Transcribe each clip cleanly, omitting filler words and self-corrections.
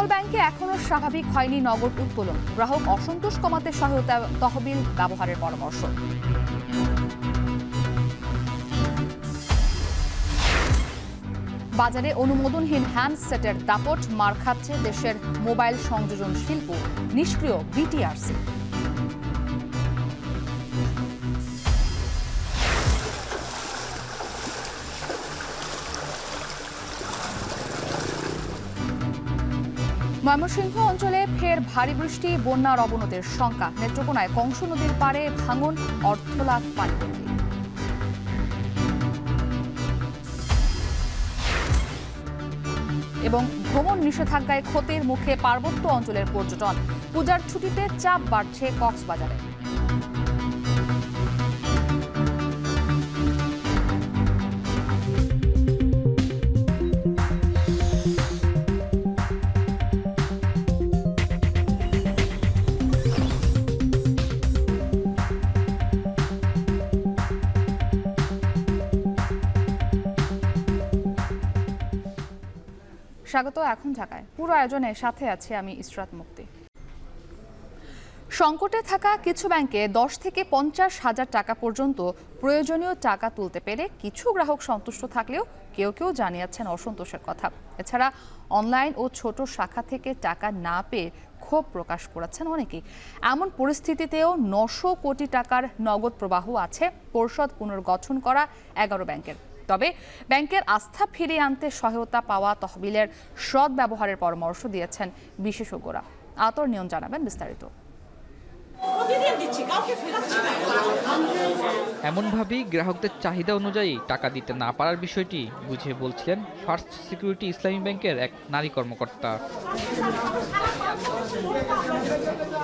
সকল ব্যাংকে এখনো স্বাভাবিক হয়নি নগদ উত্তোলন, গ্রাহক অসন্তোষ কমাতে সহায়তা তহবিল ব্যবহারের পরামর্শ। বাজারে অনুমোদনহীন হ্যান্ডসেটের দাপট, মার খাচ্ছে দেশের মোবাইল সংযোজন শিল্প, নিষ্ক্রিয় বিটিআরসি। ময়মনসিংহ অঞ্চলে ফের ভারী বৃষ্টি, বন্যার অবনতির শঙ্কা। নেত্রকোনায় কংস নদীর পাড়ে ভাঙন, অর্ধলাখ পানিবন্দী। এবং ভ্রমণ নিষেধাজ্ঞায় ক্ষতির মুখে পার্বত্য অঞ্চলের পর্যটন, পূজার ছুটিতে চাপ বাড়ছে কক্সবাজারে। স্বাগত। এখন ঢাকায় পুরো আয়োজনে সাথে আছে আমি ইসরাত মুক্তি। সংকটে থাকা কিছু ব্যাংকে 10 থেকে 50 হাজার টাকা পর্যন্ত প্রয়োজনীয় টাকা তুলতে পেরে কিছু গ্রাহক সন্তুষ্ট থাকলেও কেউ কেউ জানিয়েছেন অসন্তোষের কথা। এছাড়া অনলাইন ও ছোট শাখা থেকে টাকা না পেয়ে ক্ষোভ প্রকাশ করেছেন অনেকেই। এমন পরিস্থিতিতেও 900 কোটি টাকার নগদ প্রবাহ আছে পরিষদ পুনর্গঠন করা 11 ব্যাংকের। তবে ব্যাংকের আস্থা ফিরিয়ে আনতে সহায়তা পাওয়া তহবিলের সৎ ব্যবহারের পরামর্শ দিয়েছেন বিশেষজ্ঞরা। আতর নিয়ম জানাবেন বিস্তারিত। এমনভাবেই গ্রাহকদের চাহিদা অনুযায়ী টাকা দিতে না পারার বিষয়টি বুঝিয়ে বলছিলেন ফার্স্ট সিকিউরিটি ইসলামী ব্যাংকের এক নারী কর্মকর্তা।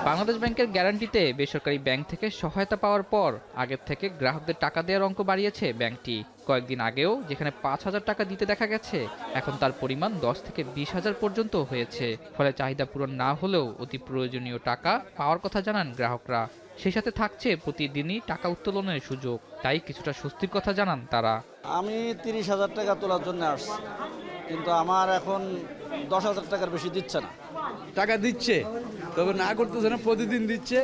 বাংলাদেশ ব্যাংকের গ্যারান্টিতে বেসরকারি ব্যাংক থেকে সহায়তা পাওয়ার পর আগের থেকে গ্রাহকদের টাকা দেওয়ার অঙ্ক বাড়িয়েছে ব্যাংকটি। কয়েকদিন আগেও যেখানে 5,000 টাকা দিতে দেখা গেছে, এখন তার পরিমাণ 10 থেকে 20,000 পর্যন্ত হয়েছে। ফলে চাহিদা পূরণ না হলেও অতি প্রয়োজনীয় টাকা পাওয়ার কথা জানান গ্রাহকরা। সেই সাথে থাকছে প্রতিদিনই টাকা উত্তোলনের সুযোগ। তাই কিছুটা স্বস্তির কথা জানান তারা। আমি 30,000 টাকা তোলার জন্য আসছি, কিন্তু আমার এখন 10,000 টাকার বেশি দিচ্ছে না। টাকা দিচ্ছে, তবে না করতেছে না, প্রতিদিন দিচ্ছে।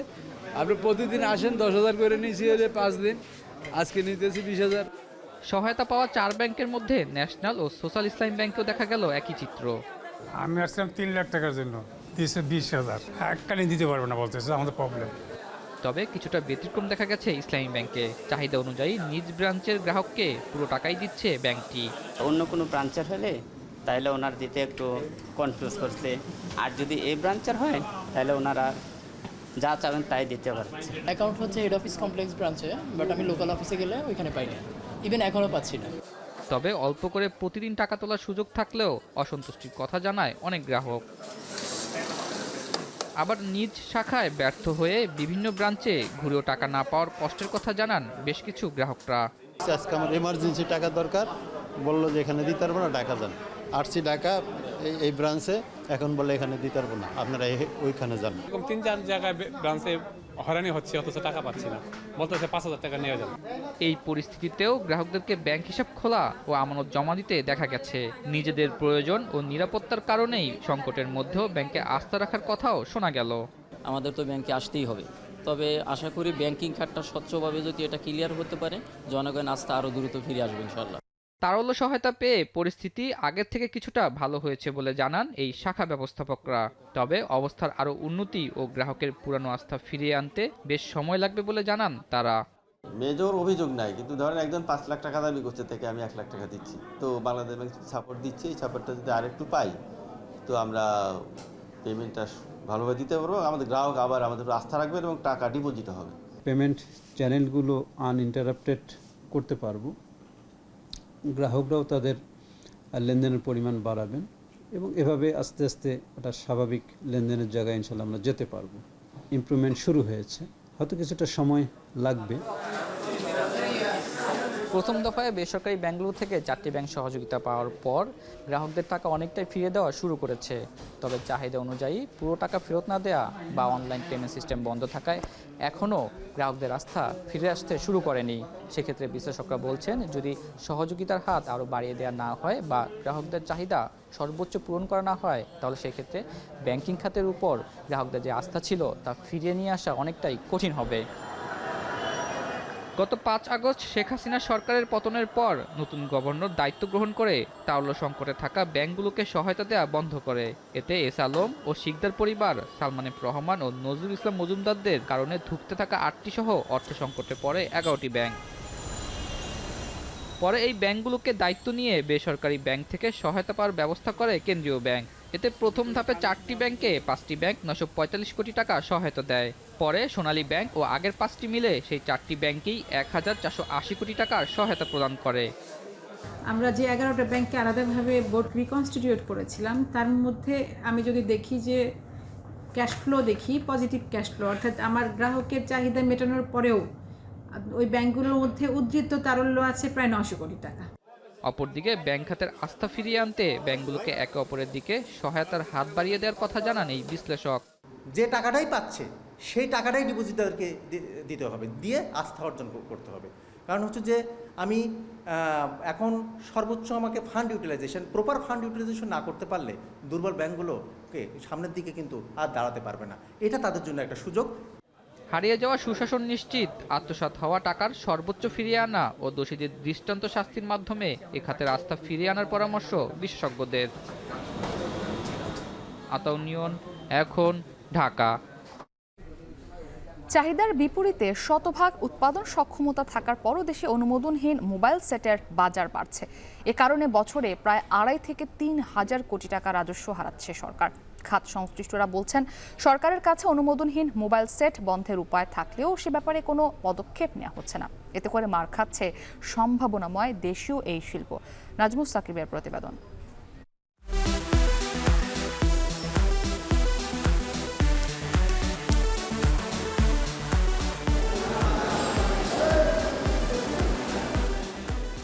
আপনি প্রতিদিন আসেন, 10,000 করে নিয়েছি 5 দিন, আজকে নিতেছি 20,000। সহায়তা পাওয়া 4 ব্যাংকের মধ্যে ন্যাশনাল ও সোশ্যাল ইসলামী ব্যাংকেও দেখা গেল একই চিত্র। আমি আসলাম 3 লাখ টাকার জন্য, দিয়েছে 20,000। এককালীন দিতে পারবে না বলতেছে, আমাদের প্রবলেম। তবে কিছুটা ব্যতিক্রম দেখা গেছে ইসলামী ব্যাংকে। চাহিদা অনুযায়ী নিজ ব্রাঞ্চের গ্রাহককে পুরো টাকাই দিচ্ছে ব্যাংকটি। অন্য কোনো ব্রাঞ্চের হলে তাহলে ওনার দিতে একটু কনফিউজ করছে, আর যদি এই ব্রাঞ্চের হয় তাহলে ওনারা যা চাবেন তাই দিতে পারছে। অ্যাকাউন্ট হচ্ছে হেড অফিস কমপ্লেক্স ব্রাঞ্চে, বাট আমি লোকাল অফিসে গেলে ওইখানে পাই না, ইভেন এখনও পাচ্ছি না। তবে অল্প করে প্রতিদিন টাকা তোলার সুযোগ থাকলেও অসন্তুষ্টির কথা জানায় অনেক গ্রাহক। আবার নিজ শাখায় ব্যর্থ হয়ে বিভিন্ন ব্রাঞ্চে ঘুরেও টাকা না পাওয়ার কষ্টের কথা জানান বেশ কিছু গ্রাহকরা। আজকে আমার এমার্জেন্সি টাকা দরকার, বললো যে এখানে দিতে পারবো না, টাকা যান। আসছি টাকা এই ব্রাঞ্চে, এখন বলে এখানে দিতে পারবো না, আপনারা ওইখানে যান। এরকম 3-4 জায়গায় ব্রাঞ্চে হয়রানি হচ্ছে, অথচ টাকা পাচ্ছি না, বলতেছে 5,000 টাকা নিয়ে যান। এই পরিস্থিতিতেও গ্রাহকদেরকে ব্যাংক হিসাব খোলা ও আমানত জমা দিতে দেখা গেছে। নিজেদের প্রয়োজন ও নিরাপত্তার কারণেই সংকটের মধ্যেও ব্যাংকে আস্থা রাখার কথাও শোনা গেল। আমাদের তো ব্যাংকে আসতেই হবে, তবে আশা করি ব্যাংকিং খাতটা স্বচ্ছভাবে যদি এটা ক্লিয়ার হতে পারে, জনগণ আস্থা আরও দ্রুত ফিরে আসবে ইনশাল্লাহ। তারল্য সহায়তা পেয়ে পরিস্থিতি আগের থেকে কিছুটা ভালো হয়েছে বলে জানান এই শাখা ব্যবস্থাপকরা। তবে অবস্থার আরও উন্নতি ও গ্রাহকের পুরানো আস্থা ফিরিয়ে আনতে বেশ সময় লাগবে বলে জানান তারা। মেজর অভিযোগ নাই, কিন্তু ধরেন একজন 5 লাখ টাকা দাবি করছে, থেকে আমি 1 লাখ টাকা দিচ্ছি, তো বাংলাদেশ ব্যাংক সাপোর্ট দিচ্ছে। এই সাপোর্টটা যদি আরেকটু পাই তো আমরা পেমেন্টটা ভালোভাবে দিতে পারবো, আমাদের গ্রাহক আবার আমাদের আস্থা রাখবে এবং টাকা ডিপোজিট হবে। পেমেন্ট চ্যানেলগুলো আনইন্টারাপ্টেড করতে পারবো, গ্রাহকরাও তাদের লেনদেনের পরিমাণ বাড়াবেন এবং এভাবে আস্তে আস্তে একটা স্বাভাবিক লেনদেনের জায়গায় ইনশাল্লাহ আমরা যেতে পারবো। ইমপ্রুভমেন্ট শুরু হয়েছে, হয়তো কিছুটা সময় লাগবে। প্রথম দফায় বেসরকারি ব্যাংকগুলো থেকে 4টি ব্যাংক সহযোগিতা পাওয়ার পর গ্রাহকদের টাকা অনেকটাই ফিরিয়ে দেওয়া শুরু করেছে। তবে চাহিদা অনুযায়ী পুরো টাকা ফেরত না দেওয়া বা অনলাইন পেমেন্ট সিস্টেম বন্ধ থাকায় এখনও গ্রাহকদের আস্থা ফিরে আসতে শুরু করেনি। সেক্ষেত্রে বিশ্লেষকরা বলছেন, যদি সহযোগিতার হাত আরও বাড়িয়ে দেওয়া না হয় বা গ্রাহকদের চাহিদা সর্বোচ্চ পূরণ করা না হয়, তাহলে সেক্ষেত্রে ব্যাংকিং খাতের উপর গ্রাহকদের যে আস্থা ছিল তা ফিরিয়ে নিয়ে আসা অনেকটাই কঠিন হবে। গত 5 আগস্ট শেখ হাসিনা সরকারের পতনের পর নতুন গভর্নর দায়িত্ব গ্রহণ করে তারল্য সংকটে থাকা ব্যাংকগুলোকে সহায়তা দেওয়া বন্ধ করে। এতে এস আলম ও শিকদার পরিবার, সালমান এফ রহমান ও নজরুল ইসলাম মজুমদারদের কারণে ধুঁকতে থাকা 8টি সহ অর্থ সংকটে পড়ে 11টি ব্যাংক। পরে এই ব্যাংকগুলোকে দায়িত্ব নিয়ে বেসরকারি ব্যাংক থেকে সহায়তা পাওয়ার ব্যবস্থা করে কেন্দ্রীয় ব্যাংক। এতে প্রথম ধাপে 4টি ব্যাংকে 5টি ব্যাংক 945 কোটি টাকা সহায়তা দেয়। পরে সোনালী ব্যাংক ও আগের 5টি মিলে সেই 4টি ব্যাংকেই 1480 কোটি টাকার সহায়তা প্রদান করে। আমরা যে 11টা ব্যাংককে আলাদাভাবে বোর্ড রিকনস্টিটিউট করেছিলাম, তার মধ্যে আমি যদি দেখি যে ক্যাশ ফ্লো দেখি, পজিটিভ ক্যাশ ফ্লো, অর্থাৎ আমার গ্রাহকের চাহিদা মেটানোর পরেও ওই ব্যাংকগুলোর মধ্যে উদ্ধৃত তারল্য আছে প্রায় 900 কোটি টাকা। অপরদিকে ব্যাংক খাতের আস্থা ফিরিয়ে আনতে ব্যাংকগুলোকে একে অপরের দিকে সহায়তার হাত বাড়িয়ে দেওয়ার কথা জানান এই বিশ্লেষক। যে টাকাটাই পাচ্ছে সেই টাকাটাই ডিপোজিটারকে দিতে হবে, দিয়ে আস্থা অর্জন করতে হবে। কারণ হচ্ছে যে আমি এখন সর্বোচ্চ আমাকে fund utilisation, proper fund utilisation না করতে পারলে দুর্বল ব্যাংকগুলোকে সামনের দিকে কিন্তু আর দাঁড়াতে পারবে না। এটা তাদের জন্য একটা সুযোগ। হারিয়ে যাওয়া সুশাসন নিশ্চিত, আত্মসাৎ হওয়া টাকার সর্বোচ্চ ফিরিয়ে আনা ও দোষীদের দৃষ্টান্ত শাস্তির মাধ্যমে এ খাতের আস্থা ফিরিয়ে আনার পরামর্শ বিশেষজ্ঞদের। আতাউন নিয়ন, এখন, ঢাকা। চাহিদার বিপরীতে শতভাগ উৎপাদন সক্ষমতা থাকার পরও দেশে অনুমোদনহীন মোবাইল সেটের বাজার বাড়ছে। এ কারণে বছরে প্রায় 2.5 থেকে 3 হাজার কোটি টাকা রাজস্ব হারাচ্ছে সরকার। খাত সংশ্লিষ্টরা বলছেন, সরকারের কাছে অনুমোদনহীন মোবাইল সেট বন্ধের উপায় থাকলেও সে ব্যাপারে কোনো পদক্ষেপ নেওয়া হচ্ছে না। এতে করে মার খাচ্ছে সম্ভাবনাময় দেশীয় এই শিল্প। নাজমুস সাকিবের প্রতিবেদন।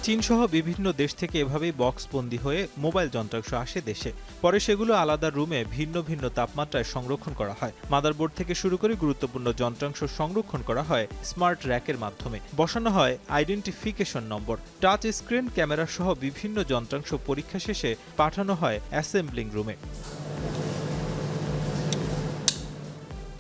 চীনসহ বিভিন্ন দেশ থেকে এভাবেই বক্সবন্দি হয়ে মোবাইল যন্ত্রাংশ আসে দেশে। পরে সেগুলো আলাদা রুমে ভিন্ন ভিন্ন তাপমাত্রায় সংরক্ষণ করা হয়। মাদারবোর্ড থেকে শুরু করে গুরুত্বপূর্ণ যন্ত্রাংশ সংরক্ষণ করা হয় স্মার্ট র্যাকের মাধ্যমে। বসানো হয় আইডেন্টিফিকেশন নম্বর। টাচ স্ক্রিন, ক্যামেরা সহ বিভিন্ন যন্ত্রাংশ পরীক্ষা শেষে পাঠানো হয় অ্যাসেম্বলিং রুমে।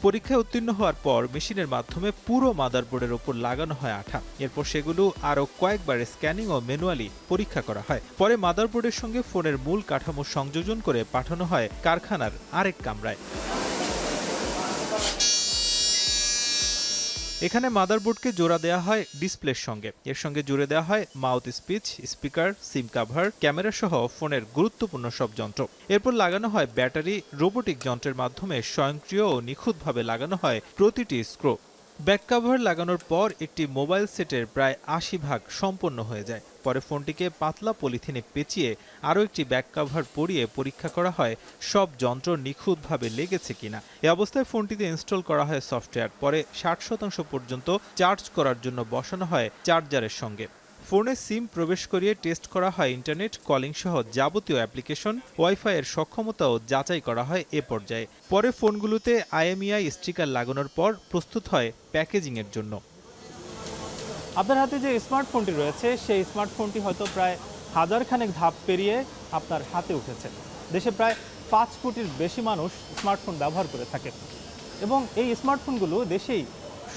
পরীক্ষায় উত্তীর্ণ হওয়ার পর মেশিনের মাধ্যমে পুরো মাদারবোর্ডের ওপর লাগানো হয় আঠা। এরপর সেগুলো আরও কয়েকবার স্ক্যানিং ও ম্যানুয়ালি পরীক্ষা করা হয়। পরে মাদারবোর্ডের সঙ্গে ফোনের মূল কাঠামো সংযোজন করে পাঠানো হয় কারখানার আরেক কামরায়। এখানে মাদারবোর্ডকে জোড়া দেওয়া হয় ডিসপ্লের সঙ্গে। এর সঙ্গে জুড়ে দেওয়া হয় মাউথ স্পিচ, স্পিকার, সিম কাভার, ক্যামেরা সহ ফোনের গুরুত্বপূর্ণ সব যন্ত্র। এরপর লাগানো হয় ব্যাটারি। রোবোটিক যন্ত্রের মাধ্যমে স্বয়ংক্রিয় ও নিখুঁতভাবে লাগানো হয় প্রতিটি স্ক্রু। ব্যাক কাভার লাগানোর পর একটি মোবাইল সেটের প্রায় 80% সম্পন্ন হয়ে যায়। পরে ফোনটিকে পাতলা পলিথিনে পেঁচিয়ে আরও একটি ব্যাক কাভার পরিয়ে পরীক্ষা করা হয় সব যন্ত্র নিখুঁতভাবে লেগেছে কিনা। এ অবস্থায় ফোনটিতে ইনস্টল করা হয় সফটওয়্যার। পরে 60% পর্যন্ত চার্জ করার জন্য বসানো হয় চার্জারের সঙ্গে। ফোনে সিম প্রবেশ করিয়ে টেস্ট করা হয় ইন্টারনেট, কলিং সহ যাবতীয় অ্যাপ্লিকেশন। ওয়াইফাই এর সক্ষমতাও যাচাই করা হয় এ পর্যায়ে। পরে ফোনগুলোতে IMEI স্টিকার লাগানোর পর প্রস্তুত হয় প্যাকেজিংয়ের জন্য। আপনার হাতে যে স্মার্টফোনটি রয়েছে সেই স্মার্টফোনটি হয়তো প্রায় 1000 খানেক ধাপ পেরিয়ে আপনার হাতে উঠেছে। দেশে প্রায় 5 কোটির বেশি মানুষ স্মার্টফোন ব্যবহার করে থাকে এবং এই স্মার্টফোনগুলো দেশেই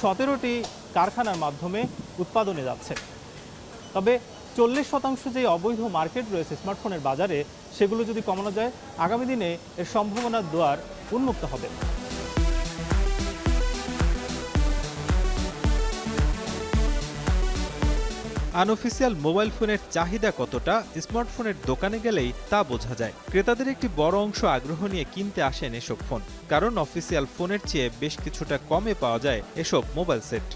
17টি কারখানার মাধ্যমে উৎপাদনে যাচ্ছে। তবে 40% যে অবৈধ মার্কেট রয়েছে স্মার্টফোনের বাজারে, সেগুলো যদি কমানো যায়, আগামী দিনে এর সম্ভাবনার দুয়ার উন্মুক্ত হবে। আনঅফিসিয়াল মোবাইল ফোনের চাহিদা কতটা স্মার্টফোনের দোকানে গেলেই তা বোঝা যায়। ক্রেতাদের একটি বড় অংশ আগ্রহ নিয়ে কিনতে আসেন এসব ফোন, কারণ অফিসিয়াল ফোনের চেয়ে বেশ কিছুটা কমে পাওয়া যায় এসব mobile set.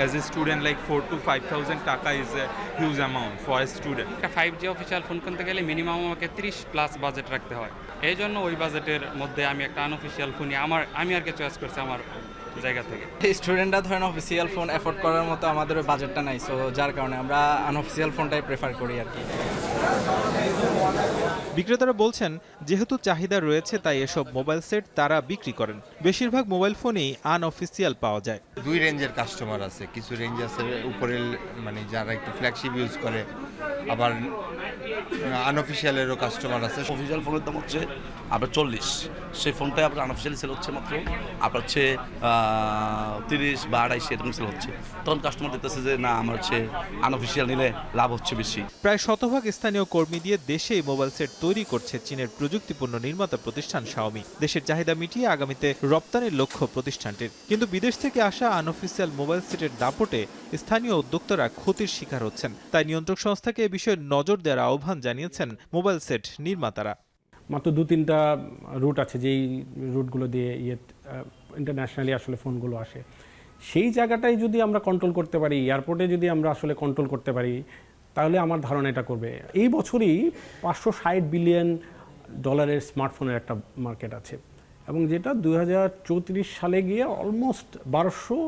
As a student, like 4,000 to 5,000 taka is a huge amount for a student. 5G official phone কিনতে গেলে মিনিমাম আমাকে 30+ বাজেট রাখতে হয়। এই জন্য ওই বাজেটের মধ্যে আমি একটা আনঅফিসিয়াল ফোনই আমি আর কি চয়েস করছি আমার জায়গা থেকে। স্টুডেন্টরা ধরেন অফিসিয়াল ফোন অ্যাফোর্ড করার মতো আমাদের বাজেটটা নাই, সো যার কারণে আমরা আনঅফিসিয়াল ফোনটাই প্রেফার করি আর কি। বিক্রেতারা বলছেন, যেহেতু চাহিদা রয়েছে তাই এসব মোবাইল সেট তারা বিক্রি করেন। বেশিরভাগ মোবাইল ফোনই আনঅফিসিয়াল পাওয়া যায়। দুই রেঞ্জের কাস্টমার আছে, কিছু রেঞ্জ আছে উপরে মানে যারা একটু ফ্ল্যাগশিপ ইউজ করে, আবার আনঅফিসিয়ালেরও কাস্টমার আছে। অফিসিয়াল ফোনের দাম হচ্ছে আপনার 40, সেই ফোনটাই আপনার আনঅফিসিয়ালি সেল হচ্ছে মাত্র আপনার হচ্ছে 30 বা 28 এরকম সেল হচ্ছে। তখন কাস্টমার দেখতেছে যে না আমার হচ্ছে আনঅফিসিয়াল নিলে লাভ হচ্ছে বেশি। প্রায় শতভাগ স্থানীয় কর্মী দিয়ে দেশেই মোবাইল সেট তৈরি করছে চীনের প্রযুক্তিপূর্ণ নির্মাতা প্রতিষ্ঠান শাওমি। দেশের চাহিদা মিটিয়ে আগামীতে রপ্তানির লক্ষ্য প্রতিষ্ঠানটির। কিন্তু বিদেশ থেকে আসা আনঅফিসিয়াল মোবাইল সেটের দাপটে স্থানীয় উদ্যোক্তারা ক্ষতির শিকার হচ্ছেন। তাই নিয়ন্ত্রক সংস্থাকে এ বিষয়ে নজর দেওয়ার আহ্বান জানিয়েছেন মোবাইল সেট নির্মাতারা। মাত্র 2-3টা রুট আছে যেই রুটগুলো দিয়ে ইন্টারন্যাশনালি আসলে ফোনগুলো আসে। সেই জায়গাটাই যদি আমরা কন্ট্রোল করতে পারি, এয়ারপোর্টে যদি আমরা আসলে কন্ট্রোল করতে পারি, তাহলে আমার ধারণা এটা করবে। এই বছরই $560 বিলিয়ন স্মার্টফোনের একটা মার্কেট আছে, এবং যেটা 2034 সালে গিয়ে অলমোস্ট $1200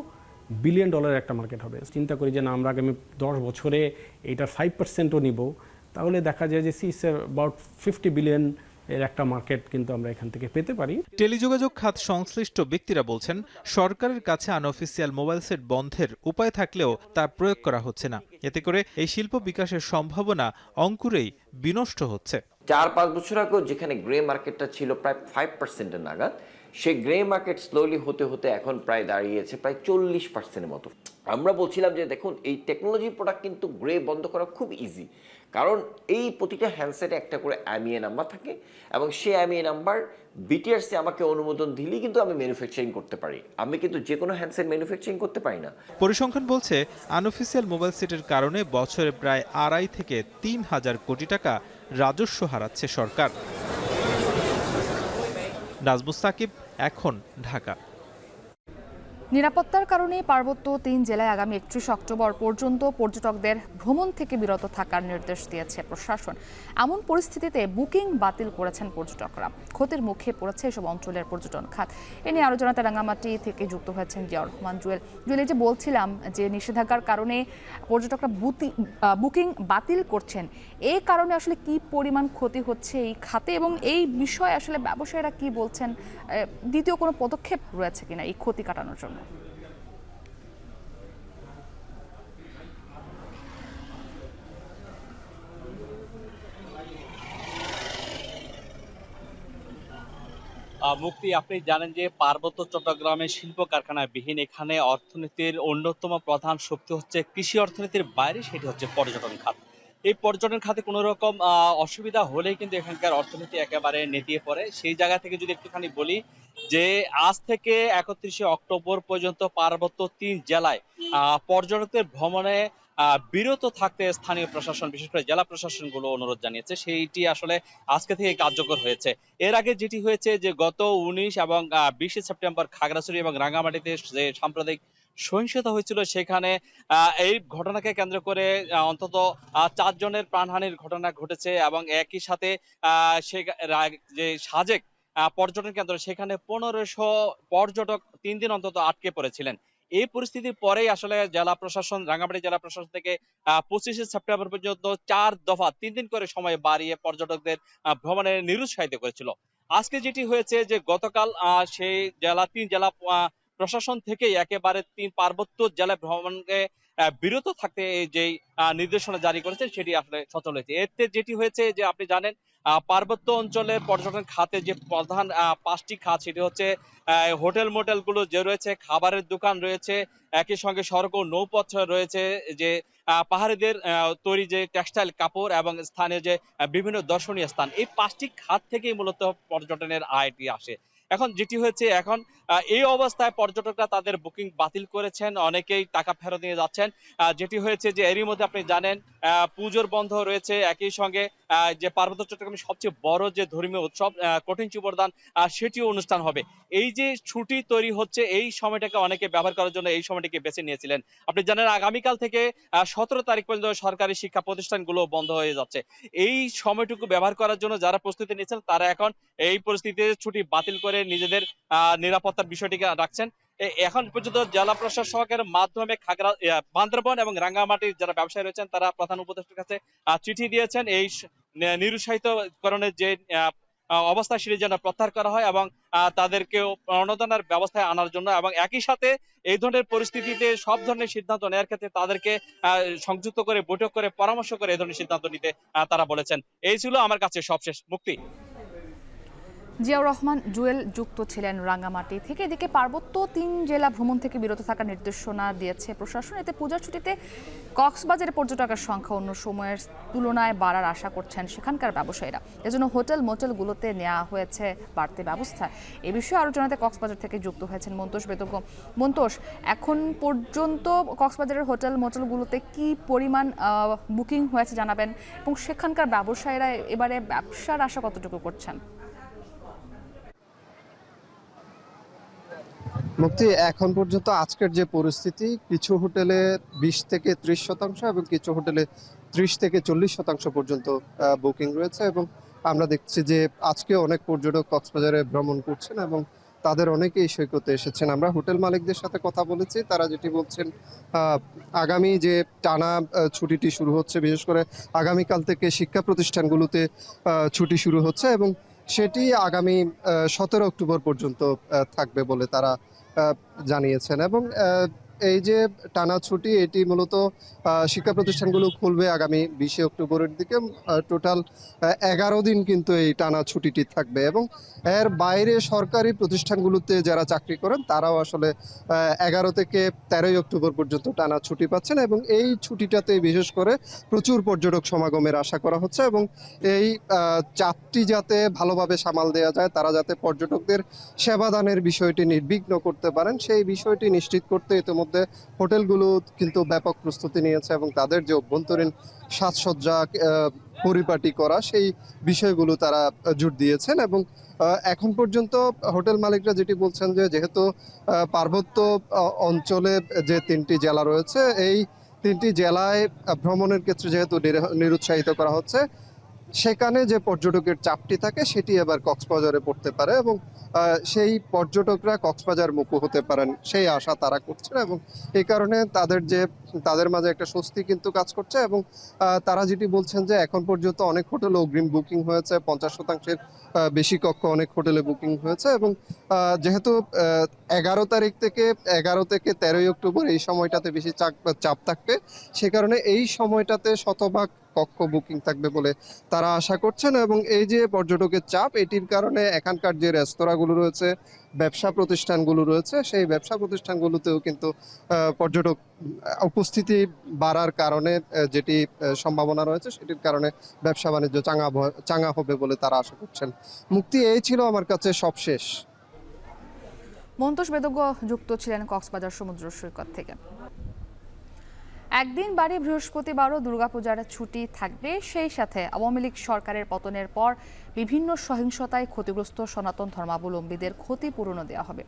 বিলিয়ন একটা মার্কেট হবে। চিন্তা করি যে না আমরা আগামী 10 বছরে এইটার 5%ও নিব, তাহলে দেখা যায় যে অ্যাবাউট 50 বিলিয়ন এর একটা মার্কেট কিন্তু আমরা এখান থেকে পেতে পারি। টেলিযোগাযোগ খাত সংশ্লিষ্ট ব্যক্তিরা বলছেন, সরকারের কাছে আনঅফিসিয়াল মোবাইল সেট বন্ধের উপায় থাকলেও তা প্রয়োগ করা হচ্ছে না। এতে করে এই শিল্প বিকাশের সম্ভাবনা অঙ্কুরেই বিনষ্ট হচ্ছে। 4-5 বছর আগেও যেখানে গ্রে মার্কেটটা ছিল প্রায় 5% নাগাদ, সেই গ্রে মার্কেট স্লোলি হতে হতে এখন প্রায় দাঁড়িয়েছে প্রায় 40% মতো। আমরা বলছিলাম যে দেখুন, এই টেকনোলজি প্রোডাক্ট কিন্তু গ্রে বন্ধ করা খুব ইজি, কারণ এই প্রতিটা হ্যান্ডসেটে একটা করে এমইএ নাম্বার থাকে, এবং সেই এমইএ নাম্বার বিটিআরসি আমাকে অনুমোদন দিলেই কিন্তু আমি ম্যানুফ্যাকচারিং করতে পারি। আমি কিন্তু যে কোনো হ্যান্ডসেট ম্যানুফ্যাকচারিং করতে পারি না। পরিসংখ্যান বলছে, আনঅফিসিয়াল মোবাইল সেটের কারণে বছরে প্রায় 2.5 থেকে 3,000 কোটি টাকা রাজস্ব হারাচ্ছে সরকার। নাজমুস সাকিব, এখন, ঢাকা। নিরাপত্তার কারণে পার্বত্য 3 জেলায় আগামী 31 অক্টোবর পর্যন্ত পর্যটকদের ভ্রমণ থেকে বিরত থাকার নির্দেশ দিয়েছে প্রশাসন। এমন পরিস্থিতিতে বুকিং বাতিল করেছেন পর্যটকরা। ক্ষতির মুখে পড়েছে এসব অঞ্চলের পর্যটন খাত। এ নিয়ে আরও জানাতে রাঙামাটি থেকে যুক্ত হয়েছেন জিয়াউর রহমান জুয়েল। জুয়েল, যে বলছিলাম যে নিষেধাজ্ঞার কারণে পর্যটকরা বুকিং বাতিল করছেন, এই কারণে আসলে কি পরিমাণ ক্ষতি হচ্ছে এই খাতে, এবং এই বিষয়ে আসলে ব্যবসায়ীরা কি বলছেন? দ্বিতীয় কোনো পদক্ষেপ রয়েছে কিনা এই ক্ষতি কাটানোর জন্য? মুক্তি, আপনি জানেন যে পার্বত্য চট্টগ্রামের শিল্প কারখানা বিহীন এখানে অর্থনীতির অন্যতম প্রধান শক্তি হচ্ছে কৃষি অর্থনীতির বাইরে, সেটি হচ্ছে পর্যটন খাত। এই পর্যটন খাতে কোনো রকম অসুবিধা হলেই কিন্তু এখানকার অর্থনীতি একেবারে নেতিয়ে পড়ে। সেই জায়গা থেকে যদি একটুখানি বলি যে আজ থেকে 31 অক্টোবর পর্যন্ত পার্বত্য 3 জেলায় পর্যটকদের ভ্রমণে বিরত থাকতে স্থানীয় প্রশাসন, বিশেষ করে জেলা প্রশাসনগুলো অনুরোধ জানিয়েছে। সেইটি আসলে আজকে থেকে কার্যকর হয়েছে। এর আগে যেটি হয়েছে যে গত 19 এবং 20 সেপ্টেম্বর খাগড়াছড়ি এবং রাঙ্গামাটিতে যে সাম্প্রদায়িক সহিংসতা হয়েছিল, সেখানে এই ঘটনাকে কেন্দ্র করে অন্তত 4 জনের প্রাণহানির ঘটনা ঘটেছে, এবং একই সাথে যে সাজেক পর্যটন কেন্দ্র, সেখানে 1500 পর্যটক 3 দিন অন্তত আটকে পড়েছিলেন। এই পরিস্থিতির পরেই আসলে জেলা প্রশাসন, রাঙ্গামাটি জেলা প্রশাসন থেকে 25 সেপ্টেম্বর পর্যন্ত 4 দফা 3 দিন করে সময় বাড়িয়ে পর্যটকদের ভ্রমণে নিরুৎসাহিত করেছিল। আজকে যেটি হয়েছে যে গতকাল সেই 3 জেলা প্রশাসন থেকে একেবারে 3 পার্বত্য জেলা ভ্রমণকে বিরত থাকতে যে নির্দেশনা জারি করেছে, সেটি আসলে সচল হয়েছে। এতে যেটি হয়েছে যে আপনি জানেন, পার্বত্য অঞ্চলের পর্যটন খাতে যে প্রধান 5টি খাত, সেটি হচ্ছে হোটেল মোটেল গুলো যে রয়েছে, খাবারের দোকান রয়েছে, একই সঙ্গে সড়ক ও নৌপথ রয়েছে, যে পাহাড়িদের তৈরি যে টেক্সটাইল কাপড়, এবং স্থানীয় যে বিভিন্ন দর্শনীয় স্থান। এই 5টি খাত থেকেই মূলত পর্যটনের আয়টি আসে। এখন যেটি হয়েছে, এখন এই অবস্থায় পর্যটকরা তাদের বুকিং বাতিল করেছেন, অনেকেই টাকা ফেরত নিয়ে যাচ্ছেন। যেটি হয়েছে যে এরই মধ্যে আপনি জানেন পুজোর বন্ধ রয়েছে, একই সঙ্গে যে পার্বত্য চট্টগ্রামের সবচেয়ে বড় যে ধর্মীয় উৎসব কঠিন চুবরদান, সেটিও অনুষ্ঠান হবে। এই যে ছুটি তৈরি হচ্ছে, এই সময়টাকে অনেকে ব্যবহার করার জন্য এই সময়টাকে বেছে নিয়েছিলেন। আপনি জানেন আগামীকাল থেকে 17 তারিখ পর্যন্ত সরকারি শিক্ষা প্রতিষ্ঠানগুলো বন্ধ হয়ে যাচ্ছে। এই সময়টুকু ব্যবহার করার জন্য যারা প্রস্তুতি নিচ্ছেন, তারা এখন এই পরিস্থিতিতে ছুটি বাতিল করে নিজেদের নিরাপত্তার বিষয়টিকে রাখছেন। এখন পর্যন্ত জেলা প্রশাসকের মাধ্যমে বান্দরবান এবং রাঙ্গামাটির যারা ব্যবসায়ী রয়েছেন তারা প্রধান উপদেষ্টার কাছে চিঠি দিয়েছেন এই নিরুৎসাহিতকরণের যে অবস্থা সেটি যেন প্রত্যাহার করা হয় এবং তাদেরকেও অনুদানের ব্যবস্থায় আনার জন্য, এবং একই সাথে এই ধরনের পরিস্থিতিতে সব ধরনের সিদ্ধান্ত নেওয়ার ক্ষেত্রে তাদেরকে সংযুক্ত করে বৈঠক করে পরামর্শ করে এই ধরনের সিদ্ধান্ত নিতে তারা বলেছেন। এই ছিল আমার কাছে সবশেষ। মুক্তি। জিয়াউর রহমান জুয়েল যুক্ত ছিলেন রাঙ্গামাটি থেকে। এদিকে পার্বত্য 3 জেলা ভ্রমণ থেকে বিরত থাকার নির্দেশনা দিয়েছে প্রশাসন। এতে পূজার ছুটিতে কক্সবাজারে পর্যটকের সংখ্যা অন্য সময়ের তুলনায় বাড়ার আশা করছেন সেখানকার ব্যবসায়ীরা। এজন্য হোটেল মোটেলগুলোতে নেওয়া হয়েছে বাড়তি ব্যবস্থা। এ বিষয়ে আরও জানাতে কক্সবাজার থেকে যুক্ত হয়েছেন মন্তোষ বেদজ্ঞ। মন্তোষ, এখন পর্যন্ত কক্সবাজারের হোটেল মোটেলগুলোতে কি পরিমাণ বুকিং হয়েছে জানাবেন, এবং সেখানকার ব্যবসায়ীরা এবারে ব্যবসার আশা কতটুকু করছেন? মুক্তি, এখন পর্যন্ত আজকের যে পরিস্থিতি, কিছু হোটেলে 20 থেকে 30% এবং কিছু হোটেলে 30 থেকে 40% পর্যন্ত বুকিং রয়েছে। এবং আমরা দেখছি যে আজকে অনেক পর্যটক কক্সবাজারে ভ্রমণ করছেন এবং তাদের অনেকেই সৈকতে এসেছেন। আমরা হোটেল মালিকদের সাথে কথা বলেছি, তারা যেটি বলছেন, আগামী যে টানা ছুটিটি শুরু হচ্ছে, বিশেষ করে আগামীকাল থেকে শিক্ষা প্রতিষ্ঠানগুলোতে ছুটি শুরু হচ্ছে এবং সেটি আগামী 17 অক্টোবর পর্যন্ত থাকবে বলে তারা জানিয়েছেন। এবং এই যে টানা ছুটি, এটি মূলত শিক্ষা প্রতিষ্ঠানগুলো খুলবে আগামী 20 অক্টোবরের দিকে। টোটাল 11 দিন কিন্তু এই টানা ছুটিটি থাকবে এবং এর বাইরে সরকারি প্রতিষ্ঠানগুলোতে যারা চাকরি করেন তারাও আসলে 11 থেকে 13 অক্টোবর পর্যন্ত টানা ছুটি পাচ্ছেন এবং এই ছুটিটাতে বিশেষ করে প্রচুর পর্যটক সমাগমের আশা করা হচ্ছে। এবং এই চাপটি যাতে ভালোভাবে সামাল দেওয়া যায়, তারা যাতে পর্যটকদের সেবাদানের বিষয়টি নির্বিঘ্ন করতে পারেন, সেই বিষয়টি নিশ্চিত করতে ইতিমধ্যে হোটেলগুলো কিন্তু ব্যাপক প্রস্তুতি নিয়েছে এবং তাদের যে অভ্যন্তরীণ সাজসজ্জা পরিপাটি করা, সেই বিষয়গুলো তারা জোর দিয়েছেন। এবং এখন পর্যন্ত হোটেল মালিকরা যেটি বলছেন যে যেহেতু পার্বত্য অঞ্চলে যে 3টি জেলা রয়েছে, এই 3টি জেলায় ভ্রমণের ক্ষেত্রে যেহেতু নিরুৎসাহিত করা হচ্ছে, সেখানে যে পর্যটকের চাপটি থাকে সেটি এবার কক্সবাজারে পড়তে পারে এবং সেই পর্যটকরা কক্সবাজার মুখো হতে পারেন সেই আশা তারা করছেন। এবং এই কারণে তাদের মাঝে একটা স্বস্তি কিন্তু কাজ করছে। এবং তারা যেটি বলছেন যে এখন পর্যন্ত অনেক হোটেলে অগ্রিম বুকিং হয়েছে, 50% বেশি কক্ষ অনেক হোটেলে বুকিং হয়েছে। এবং যেহেতু 11 তারিখ থেকে 13 অক্টোবর এই সময়টাতে বেশি চাপ থাকবে, সে কারণে এই সময়টাতে শতভাগ কক্ষ বুকিং থাকবে বলে তারা আশা করছেন। এবং এই যে পর্যটকের চাপ, এটির কারণে এখানকার যে রেস্তোরাঁগুলো রয়েছে, ব্যবসা প্রতিষ্ঠানগুলো রয়েছে, সেই ব্যবসা প্রতিষ্ঠানগুলোতেও কিন্তু পর্যটক উপস্থিতি বাড়ার কারণে যেটি সম্ভাবনা রয়েছে, সেটির কারণে ব্যবসা বাণিজ্য চাঙা হবে বলে তারা আশা করছেন। মুক্তি, এই ছিল আমার কাছে সবশেষ। মন্তোষ বেদজ্ঞ যুক্ত ছিলেন কক্সবাজার সমুদ্র সৈকত থেকে। একদিন বাড়ি বৃহস্পতিবারও দুর্গাপূজার ছুটি থাকবে। সেই সাথে আওয়ামী লীগ সরকারের পতনের পর বিভিন্ন সহিংসতায় ক্ষতিগ্রস্ত সনাতন ধর্মাবলম্বীদের ক্ষতিপূরণও দেওয়া হবে।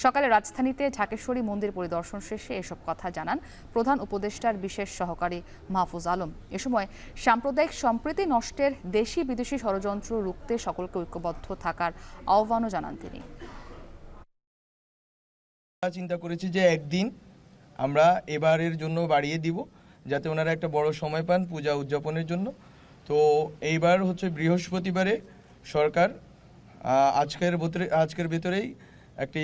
সকালে রাজধানীতে ঢাকেশ্বরী মন্দির পরিদর্শন শেষে এসব কথা জানান প্রধান উপদেষ্টার বিশেষ সহকারী মাহফুজ আলম। এ সময় সাম্প্রদায়িক সম্প্রীতি নষ্টের দেশি বিদেশি ষড়যন্ত্র রুখতে সকলকে ঐক্যবদ্ধ থাকার আহ্বানও জানান তিনি। চিন্তা করেছি যে একদিন আমরা এবারের জন্য বাড়িয়ে দিব, যাতে ওনারা একটা বড় সময় পান পূজা উদযাপনের জন্য। তো এইবার হচ্ছে বৃহস্পতিবারে সরকার আজকের ভেতরেই একটি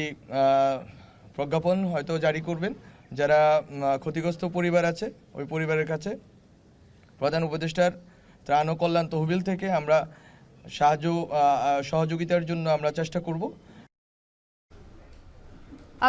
প্রজ্ঞাপন হয়তো জারি করবেন। যারা ক্ষতিগ্রস্ত পরিবার আছে, ওই পরিবারের কাছে প্রধান উপদেষ্টার ত্রাণ ও কল্যাণ তহবিল থেকে আমরা সহযোগিতার জন্য আমরা চেষ্টা করব।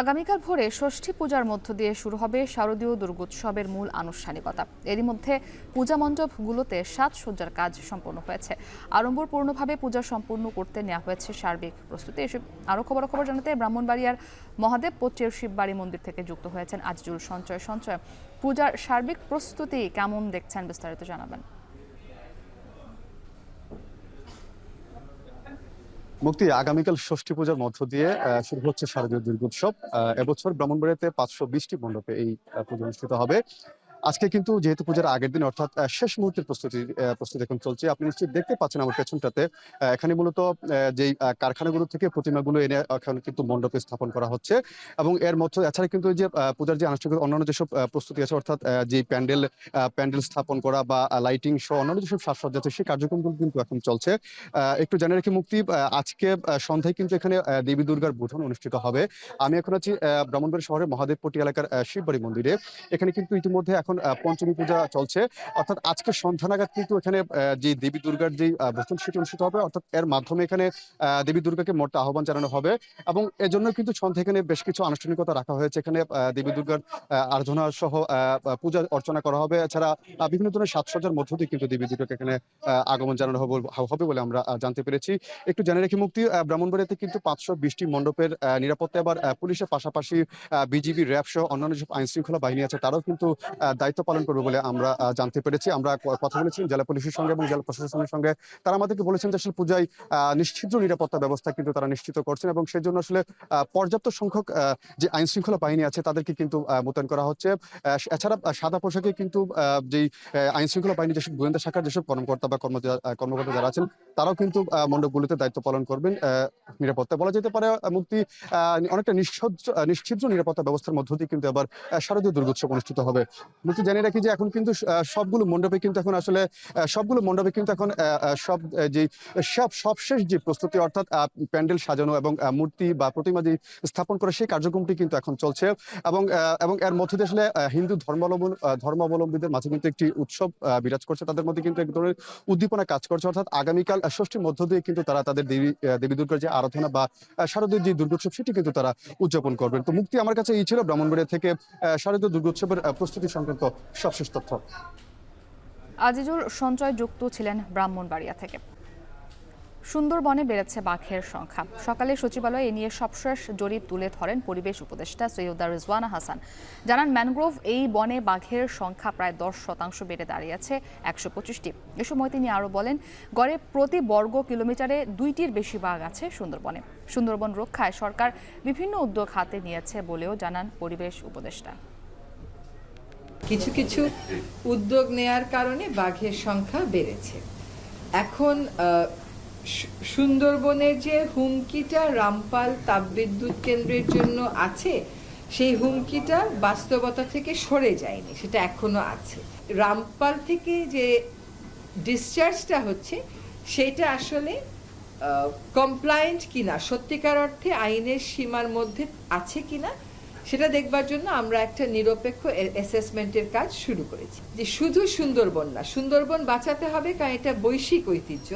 আগামীকাল ভোরে ষষ্ঠী পূজার মধ্য দিয়ে শুরু হবে শারদীয় দুর্গোৎসবের মূল আনুষ্ঠানিকতা। এরই মধ্যে পূজা মণ্ডপগুলোতে সাজসজ্জার কাজ সম্পন্ন হয়েছে। আড়ম্বরপূর্ণভাবে পূজা সম্পূর্ণ করতে নেওয়া হয়েছে সার্বিক প্রস্তুতি। এসব আরও খবর জানাতে ব্রাহ্মণবাড়িয়ার মহাদেব পচ্চের শিববাড়ি মন্দির থেকে যুক্ত হয়েছেন আজিজুল সঞ্চয়। পূজার সার্বিক প্রস্তুতি কেমন দেখছেন, বিস্তারিত জানাবেন। মুক্তি, আগামীকাল ষষ্ঠী পূজার মধ্য দিয়ে শুরু হচ্ছে শারদীয় দুর্গোৎসব। এবছর ব্রাহ্মণবাড়িয়াতে 520টি মণ্ডপে এই পুজো অনুষ্ঠিত হবে। আজকে কিন্তু যেহেতু পূজার আগের দিন অর্থাৎ শেষ মুহূর্তের প্রস্তুতি এখন চলছে। আপনি নিশ্চয়ই দেখতে পাচ্ছেন আমার পেছনটাতে এখানে মূলত যেই কারখানাগুলো থেকে প্রতিমাগুলো এনে এখন কিন্তু মণ্ডপে স্থাপন করা হচ্ছে এবং এর মধ্যে এছাড়া কিন্তু যে পূজার যে আনুষ্ঠানিক অন্যান্য যেসব প্রস্তুতি আছে অর্থাৎ যে প্যান্ডেল স্থাপন করা বা লাইটিং সহ অন্যান্য যেসব সাজসজ্জা আছে সেই কার্যক্রমগুলো কিন্তু এখন চলছে। একটু জানিয়ে রাখি মুক্তি, আজকে সন্ধ্যায় কিন্তু এখানে দেবী দুর্গার বোধন অনুষ্ঠিত হবে। আমি এখন আছি ব্রাহ্মণবাড়িয়া শহরের মহাদেবপট্টি এলাকার শিববাড়ি মন্দিরে। এখানে কিন্তু ইতিমধ্যে এখন পঞ্চমী পূজা চলছে, অর্থাৎ আজকে সন্ধ্যা নাগাদ কিন্তু এখানে যে দেবী দুর্গার যে বোধন সেটি অনুষ্ঠিত হবে, অর্থাৎ এর মাধ্যমে এখানে দেবী দুর্গাকে মর্তে আহ্বান জানানো হবে এবং এজন্য কিন্তু সন্ধ্যা এখানে বেশ কিছু আনুষ্ঠানিকতা রাখা হয়েছে। এখানে দেবী দুর্গার আরাধনা সহ পূজা অর্চনা করা হবে। এছাড়া বিভিন্ন ধরনের সাজসজ্জার মধ্য দিয়ে কিন্তু দেবী দুর্গাকে এখানে আগমন জানানো হবে বলে আমরা জানতে পেরেছি। একটু জেনে রাখি মুক্তি, ব্রাহ্মণবাড়িয়াতে কিন্তু 520টি মণ্ডপের নিরাপত্তা আবার পুলিশের পাশাপাশি বিজিবি, র্যাব সহ অন্যান্য যে আইন শৃঙ্খলা বাহিনী আছে তারাও কিন্তু দায়িত্ব পালন করবে বলে আমরা জানতে পেরেছি। আমরা কথা বলেছি জেলা পুলিশের সঙ্গে এবং জেলা প্রশাসনের সঙ্গে। তারা আমাদেরকে বলেছেন যে আসলে পূজায় নিশ্চিদ্র নিরাপত্তা ব্যবস্থা কিন্তু তারা নিশ্চিত করছেন এবং সেই জন্য আসলে পর্যাপ্ত সংখ্যক যে আইন শৃঙ্খলা বাহিনী আছে তাদেরকে কিন্তু মোতায়েন করা হচ্ছে। এছাড়া সাদা পোশাকে কিন্তু যেই আইন শৃঙ্খলা বাহিনী যেসব গোয়েন্দা শাখার যেসব কর্মকর্তা বা কর্মকর্তা যারা আছেন তারাও কিন্তু মণ্ডপগুলিতে দায়িত্ব পালন করবেন নিরাপত্তা। বলা যেতে পারে মুক্তি অনেকটা নিশ্চিদ্র নিরাপত্তা ব্যবস্থার মধ্য দিয়ে কিন্তু আবার শারদীয় দুর্গোৎসব অনুষ্ঠিত হবে। মুক্তি জানিয়ে রাখি যে এখন কিন্তু সবগুলো মণ্ডপে কিন্তু এখন সবশেষ যে প্রস্তুতি অর্থাৎ প্যান্ডেল সাজানো এবং মূর্তি বা প্রতিমা যে স্থাপন করে সেই কার্যক্রমটি কিন্তু এখন চলছে এবং এর মধ্যে দিয়ে আসলে হিন্দু ধর্মাবলম্বীদের মাঝে কিন্তু একটি উৎসব বিরাজ করছে। তাদের মধ্যে কিন্তু এক ধরনের উদ্দীপনা কাজ করছে, অর্থাৎ আগামীকাল ষষ্ঠীর মধ্য দিয়ে কিন্তু তারা তাদের দেবী দুর্গার যে আরাধনা বা শারদীয় যে দুর্গোৎসব সেটি কিন্তু তারা উদযাপন করবেন। তো মুক্তি, আমার কাছে এই ছিল ব্রাহ্মণবাড়িয়া থেকে শারদীয় দুর্গোৎসবের প্রস্তুতি সংক্রান্ত সবশেষ তথ্য। আজিজুল সঞ্চয় যুক্ত ছিলেন ব্রাহ্মণবাড়িয়া থেকে। সুন্দরবনে বেড়েছে বাঘের সংখ্যা। সকালে সচিবালয়ে এ নিয়ে সবশেষ জরিপ তুলে ধরেন পরিবেশ উপদেষ্টা সৈয়দা রিজওয়ানা হাসান। জানান ম্যানগ্রোভ এই বনে বাঘের সংখ্যা প্রায় 10% বেড়ে দাঁড়িয়েছে 125টি। এ সময় তিনি আরও বলেন, গড়ে প্রতি বর্গ কিলোমিটারে 2টির বেশি বাঘ আছে সুন্দরবনে। সুন্দরবন রক্ষায় সরকার বিভিন্ন উদ্যোগ হাতে নিয়েছে বলেও জানান পরিবেশ উপদেষ্টা। কিছু কিছু উদ্যোগ নেয়ার কারণে বাঘের সংখ্যা বেড়েছে। এখন সুন্দরবনের যে হুমকিটা রামপাল তাপবিদ্যুৎ কেন্দ্রের জন্য আছে, সেই হুমকিটা বাস্তবতা থেকে সরে যায়নি, সেটা এখনো আছে। রামপাল থেকে যে ডিসচার্জটা হচ্ছে সেটা আসলে কমপ্লায়েন্ট কিনা, সত্যিকার অর্থে আইনের সীমার মধ্যে আছে কিনা সেটা দেখবার জন্য আমরা একটা নিরপেক্ষ অ্যাসেসমেন্টের কাজ শুরু করেছি। যে শুধু সুন্দরবন না, সুন্দরবন বাঁচাতে হবে কারণ এটা বৈশ্বিক ঐতিহ্য,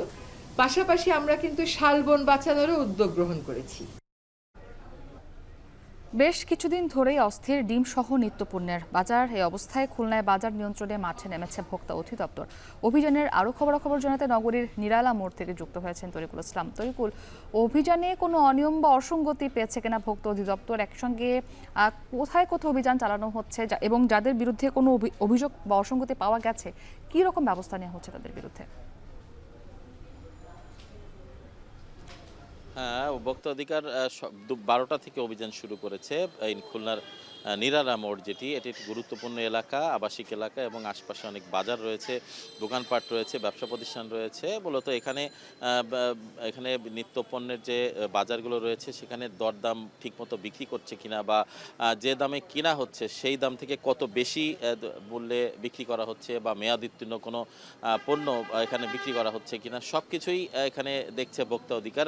পাশাপাশি আমরা কিন্তু শালবন বাঁচানোরও উদ্যোগ গ্রহণ করেছি। বেশ কিছুদিন ধরেই অস্থির ডিম সহ নিত্যপণ্যের বাজার। এই অবস্থায় খুলনায় বাজার নিয়ন্ত্রণে মাঠে নেমেছে ভোক্তা অধিদপ্তর। অভিযানের আরও খবরাখবর জানাতে নগরীর নিরালা মোড় থেকে যুক্ত হয়েছেন তরিকুল ইসলাম। তরিকুল, অভিযানে কোনো অনিয়ম বা অসঙ্গতি পেয়েছে কিনা ভোক্তা অধিদপ্তর? একসঙ্গে কোথায় কোথায় অভিযান চালানো হচ্ছে এবং যাদের বিরুদ্ধে কোনো অভিযোগ বা অসঙ্গতি পাওয়া গেছে কী রকম ব্যবস্থা নেওয়া হচ্ছে তাদের বিরুদ্ধে? হ্যাঁ, ভোক্তা অধিকার 12টা থেকে অভিযান শুরু করেছে। এই খুলনার নিরালা মোড় যেটি, এটি একটি গুরুত্বপূর্ণ এলাকা, আবাসিক এলাকা এবং আশপাশে অনেক বাজার রয়েছে, দোকানপাট রয়েছে, ব্যবসা প্রতিষ্ঠান রয়েছে। মূলত এখানে নিত্যপণ্যের যে বাজারগুলো রয়েছে সেখানে দরদাম ঠিকমতো বিক্রি করছে কিনা বা যে দামে কিনা হচ্ছে সেই দাম থেকে কত বেশি মূল্যে বিক্রি করা হচ্ছে বা মেয়াদোত্তীর্ণ কোনো পণ্য এখানে বিক্রি করা হচ্ছে কিনা সব কিছুই এখানে দেখছে ভোক্তা অধিকার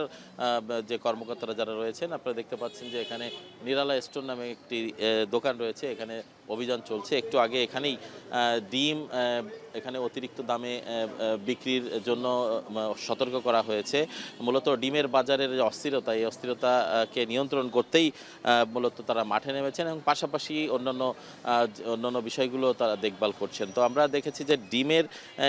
যে কর্মকর্তারা যারা রয়েছেন। আপনারা দেখতে পাচ্ছেন যে এখানে নিরালা স্টোর নামে একটি দোকান রয়েছে, এখানে অভিযান চলছে। একটু আগে এখানেই ডিম এখানে অতিরিক্ত দামে বিক্রির জন্য সতর্ক করা হয়েছে। মূলত ডিমের বাজারের যে অস্থিরতা, এই অস্থিরতাকে নিয়ন্ত্রণ করতেই মূলত তারা মাঠে নেমেছেন এবং পাশাপাশি অন্যান্য বিষয়গুলো তারা দেখভাল করছেন। তো আমরা দেখেছি যে ডিমের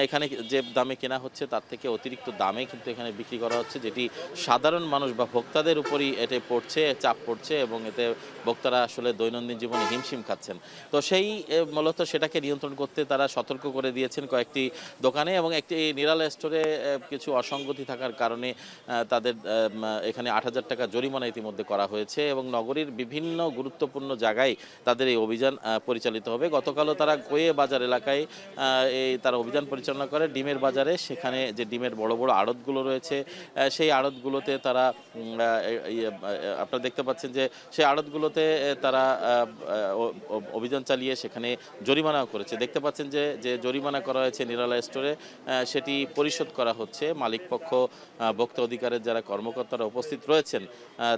এখানে যে দামে কেনা হচ্ছে তার থেকে অতিরিক্ত দামে কিন্তু এখানে বিক্রি করা হচ্ছে, যেটি সাধারণ মানুষ বা ভোক্তাদের উপরই এতে পড়ছে, চাপ পড়ছে এবং এতে ভোক্তারা আসলে দৈনন্দিন জীবনে হিমশিম খাচ্ছেন। তো সেই মূলত সেটাকে নিয়ন্ত্রণ করতে তারা সতর্ক করে দিয়েছেন কয়েকটি দোকানে, এবং একটি নিরালা স্টোরে কিছু অসঙ্গতি থাকার কারণে তাদের এখানে 8,000 টাকা জরিমানা ইতিমধ্যে করা হয়েছে, এবং নগরীর বিভিন্ন গুরুত্বপূর্ণ জায়গায় তাদের এই অভিযান পরিচালিত হবে। গতকালও তারা কোয়ে বাজার এলাকায় তারা অভিযান পরিচালনা করে ডিমের বাজারে, সেখানে যে ডিমের বড় বড় আড়তগুলো রয়েছে সেই আড়তগুলোতে তারা আপনারা দেখতে পাচ্ছেন যে সেই আড়তগুলোতে তারা অভিযান চালিয়ে সেখানে জরিমানাও করেছে। দেখতে পাচ্ছেন যে জরিমানা করা হয়েছে নিরালা স্টোরে, সেটি পরিশোধ করা হচ্ছে। মালিকপক্ষ ভোক্তা অধিকারের যারা কর্মকর্তারা উপস্থিত রয়েছেন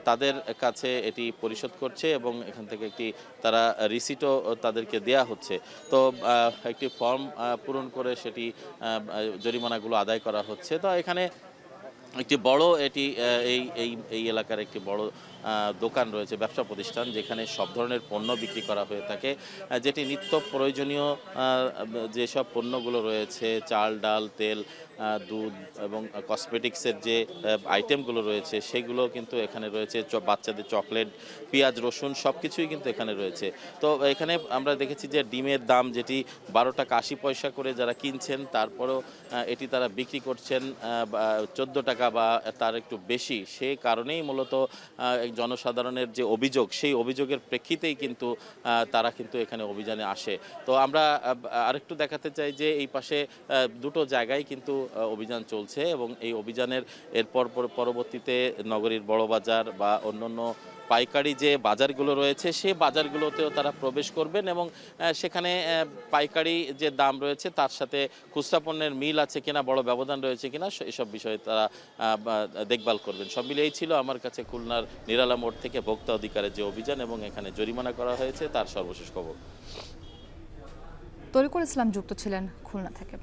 তাদের কাছে এটি পরিশোধ করছে, এবং এখান থেকে একটি তারা রিসিটও তাদেরকে দেয়া হচ্ছে। তো একটি ফর্ম পূরণ করে সেটি জরিমানাগুলো আদায় করা হচ্ছে। তো এখানে একটি বড় এই এলাকার একটি বড় দোকান রয়েছে, ব্যবসা প্রতিষ্ঠান, যেখানে সব ধরনের পণ্য বিক্রি করা হয়ে থাকে, যেটি নিত্য প্রয়োজনীয় যেসব পণ্যগুলো রয়েছে, চাল, ডাল, তেল, দুধ এবং কসমেটিক্সের যে আইটেমগুলো রয়েছে সেগুলো কিন্তু এখানে রয়েছে। বাচ্চাদের চকলেট, পেঁয়াজ, রসুন সব কিছুই কিন্তু এখানে রয়েছে। তো এখানে আমরা দেখেছি যে ডিমের দাম যেটি 12 টাকা 80 পয়সা করে যারা কিনছেন, তারপরেও এটি তারা বিক্রি করছেন 14 টাকা বা তার একটু বেশি। সেই কারণেই মূলত জনসাধারণের যে অভিযোগ, সেই অভিযোগের প্রেক্ষিতেই কিন্তু তারা কিন্তু এখানে অভিযানে আসে। তো আমরা আরেকটু দেখাতে চাই যে এই পাশে দুটো জায়গায় কিন্তু অভিযান চলছে, এবং এই অভিযানের এরপর পরবর্তীতে নগরীর বড় বাজার বা অন্যান্য পাইকারি যে বাজারগুলো রয়েছে সেই বাজারগুলোতেও তারা প্রবেশ করবেন, এবং সেখানে পাইকারি যে দাম রয়েছে তার সাথে খুচরা পণ্যের মিল আছে কিনা, বড় ব্যবধান রয়েছে কিনা, এসব বিষয়ে তারা দেখভাল করবেন। সব মিলিয়েই ছিল আমার কাছে খুলনার নিরালা মোড় থেকে ভোক্তা অধিকারের যে অভিযান এবং এখানে জরিমানা করা হয়েছে তার সর্বশেষ খবর। তরিকুল ইসলাম যুক্ত ছিলেন খুলনা থেকে।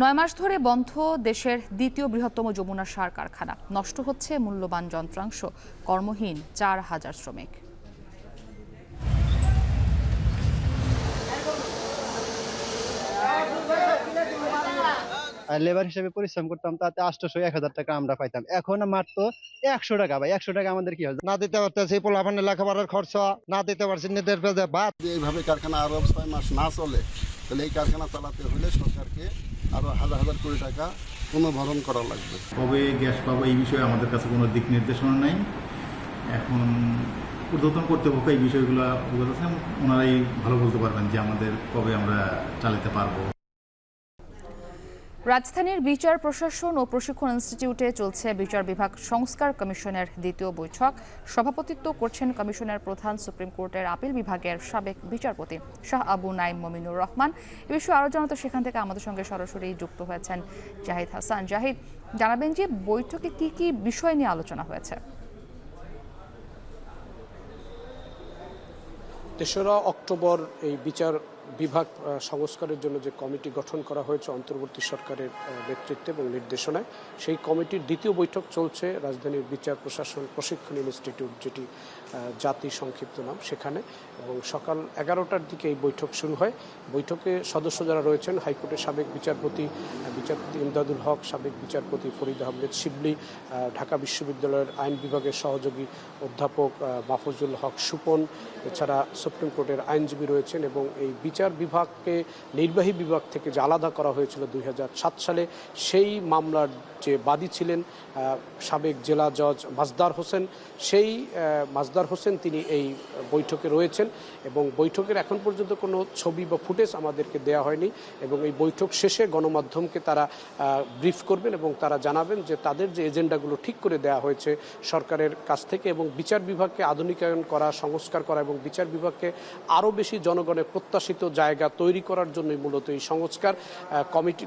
9 মাস ধরে বন্ধ দেশের দ্বিতীয় বৃহত্তম যমুনা সার কারখানা, নষ্ট হচ্ছে মূল্যবান যন্ত্রাংশ, কর্মহীন 4,000 শ্রমিক। লেবার হিসেবে পরিশ্রম করতাম, তাতে 800-1000 টাকা আমরা পাইতাম। এখন মাত্র 100 টাকা ভাই, 100 টাকা আমাদের কি হয় না দিতে পারতেছি, পোলাপানের লেখাপড়ার খরচা না দিতে পারছি, নিজের পেজে ভাত। এইভাবে কারখানা আরো 6 মাস না চলে তাহলে এই কারখানা চালাতে হলে সরকারকে আরো হাজার হাজার কোটি টাকা পুনর্ভরণ করা লাগবে। কবে গ্যাস পাবো এই বিষয়ে আমাদের কাছে কোনো দিক নির্দেশনা নাই। এখন ঊর্ধ্বতন কর্তৃপক্ষ এই বিষয়গুলো অবগত আছেন, ওনারাই ভালো বলতে পারবেন যে আমাদের কবে আমরা চালাতে পারবো। রাজধানীর বিচার প্রশাসন ও প্রশিক্ষণ ইনস্টিটিউটে চলছে বিচার বিভাগ সংস্কার কমিশনের দ্বিতীয় বৈঠক। সভাপতিত্ব করছেন কমিশনের প্রধান সুপ্রিম কোর্টের আপিল বিভাগের সাবেক বিচারপতি শাহ আবু নাইম মমিনুর রহমান। এ বিষয়ে আরও জানাতে সেখান থেকে আমাদের সঙ্গে সরাসরি যুক্ত হয়েছেন জাহিদ হাসান। জাহিদ, জানাবেন যে বৈঠকে কি কি বিষয় নিয়ে আলোচনা হয়েছে? 3রা অক্টোবর এই বিচার বিভাগ সংস্কারের জন্য যে কমিটি গঠন করা হয়েছে অন্তর্বর্তী সরকারের নেতৃত্বে এবং নির্দেশনায়, সেই কমিটির দ্বিতীয় বৈঠক চলছে রাজধানীর বিচার প্রশাসন প্রশিক্ষণ ইনস্টিটিউট, যেটি জাতি সংক্ষিপ্ত নাম, সেখানে। এবং সকাল 11টার দিকে এই বৈঠক শুরু হয়। বৈঠকে সদস্য যারা রয়েছেন হাইকোর্টের সাবেক বিচারপতি ইমদাদুল হক, সাবেক বিচারপতি ফরিদ আহমেদ শিবলি, ঢাকা বিশ্ববিদ্যালয়ের আইন বিভাগের সহযোগী অধ্যাপক মাহফুজুল হক সুপন, এছাড়া সুপ্রিম কোর্টের আইনজীবী রয়েছেন। এবং এই বিচার বিভাগকে নির্বাহী বিভাগ থেকে যে আলাদা করা হয়েছিল 2007 সালে, সেই মামলার যে বাদী ছিলেন সাবেক জেলা জজ মাজদার হোসেন, সেই মাজদার হোসেন তিনি এই বৈঠকে রয়েছেন। এবং বৈঠকের এখন পর্যন্ত কোনো ছবি বা ফুটেজ আমাদেরকে দেওয়া হয়নি। এবং এই বৈঠক শেষে গণমাধ্যমকে তারা ব্রিফ করবেন এবং তারা জানাবেন যে তাদের যে এজেন্ডাগুলো ঠিক করে দেওয়া হয়েছে সরকারের কাছ থেকে, এবং বিচার বিভাগকে আধুনিকায়ন করা, সংস্কার করা এবং বিচার বিভাগকে আরও বেশি জনগণের প্রত্যাশিত জায়গা তৈরি করার জন্যই মূলত এই সংস্কার